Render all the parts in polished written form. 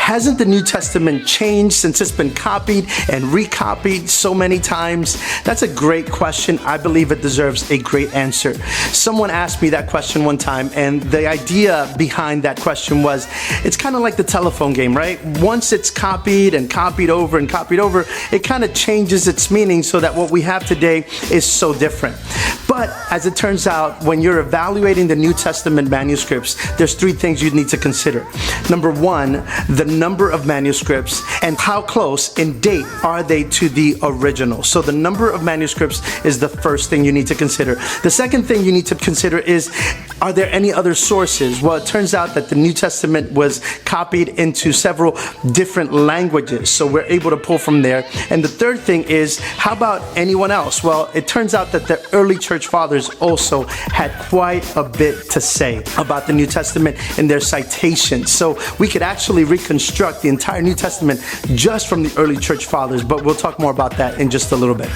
hasn't the New Testament changed since it's been copied and recopied so many times? That's a great question. I believe it deserves a great answer. Someone asked me that question one time, and the idea behind that question was, it's kind of like the telephone game, right? Once it's copied and copied over and copied over, it kind of changes its meaning so that what we have today is so different. But as it turns out, when you're evaluating the New Testament manuscripts, there's three things you need to consider. Number one, the number of manuscripts and how close in date are they to the original. So the number of manuscripts is the first thing you need to consider. The second thing you need to consider is, are there any other sources? Well, it turns out that the New Testament was copied into several different languages, so we're able to pull from there. And the third thing is, how about anyone else? Well, it turns out that the early church fathers also had quite a bit to say about the New Testament in their citations. So we could actually reconstruct the entire New Testament just from the early church fathers, but we'll talk more about that in just a little bit.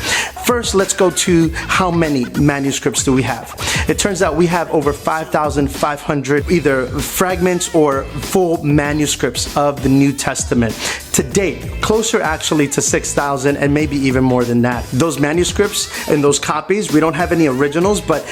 First, let's go to how many manuscripts do we have. It turns out we have over 5,500 either fragments or full manuscripts of the New Testament. To date, closer actually to 6,000 and maybe even more than that. Those manuscripts and those copies, we don't have any originals, but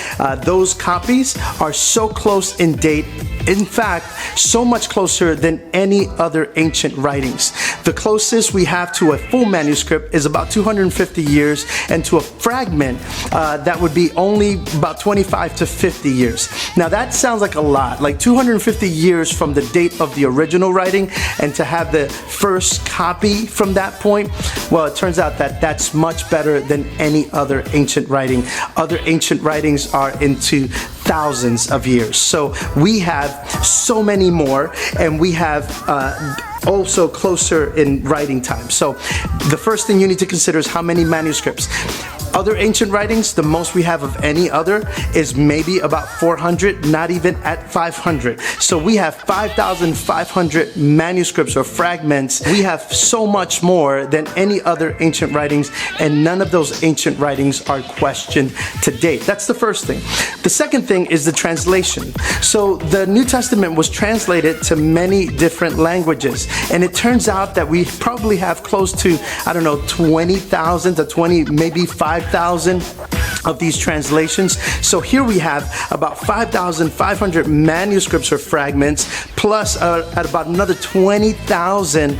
those copies are so close in date. In fact, so much closer than any other ancient writings. The closest we have to a full manuscript is about 250 years, and to a fragment, that would be only about 25 to 50 years. Now that sounds like a lot, like 250 years from the date of the original writing, and to have the first copy from that point, well, it turns out that that's much better than any other ancient writing. Other ancient writings are into thousands of years. So we have so many more, and we have also closer in writing time. So the first thing you need to consider is how many manuscripts. Other ancient writings, the most we have of any other is maybe about 400, not even at 500. So we have 5,500 manuscripts or fragments. We have so much more than any other ancient writings, and none of those ancient writings are questioned to date. That's the first thing. The second thing is the translation. So the New Testament was translated to many different languages, and it turns out that we probably have close to, 20,000 to maybe 5,000 of these translations. So here we have about 5,500 manuscripts or fragments, plus at about another 20,000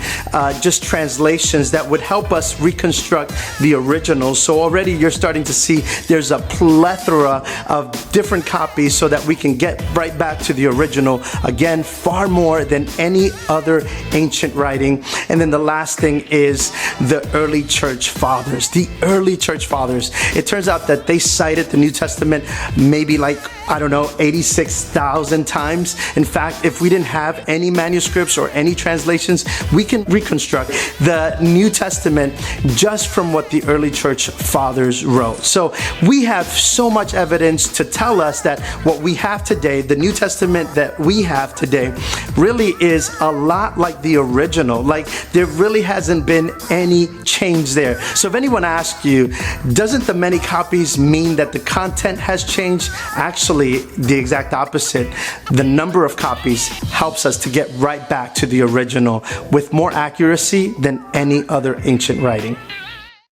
just translations that would help us reconstruct the originals. So already you're starting to see there's a plethora of different copies so that we can get right back to the original. Again, far more than any other ancient writing. And then the last thing is the early church fathers. The early church fathers. It turns out that they cited the New Testament maybe 86,000 times. In fact, if we didn't have any manuscripts or any translations, we can reconstruct the New Testament just from what the early church fathers wrote. So we have so much evidence to tell us that what we have today, the New Testament that we have today, really is a lot like the original. Like, there really hasn't been any change there. So if anyone asks you, doesn't the many copies mean that the content has changed? Actually, the exact opposite. The number of copies helps us to get right back to the original with more accuracy than any other ancient writing.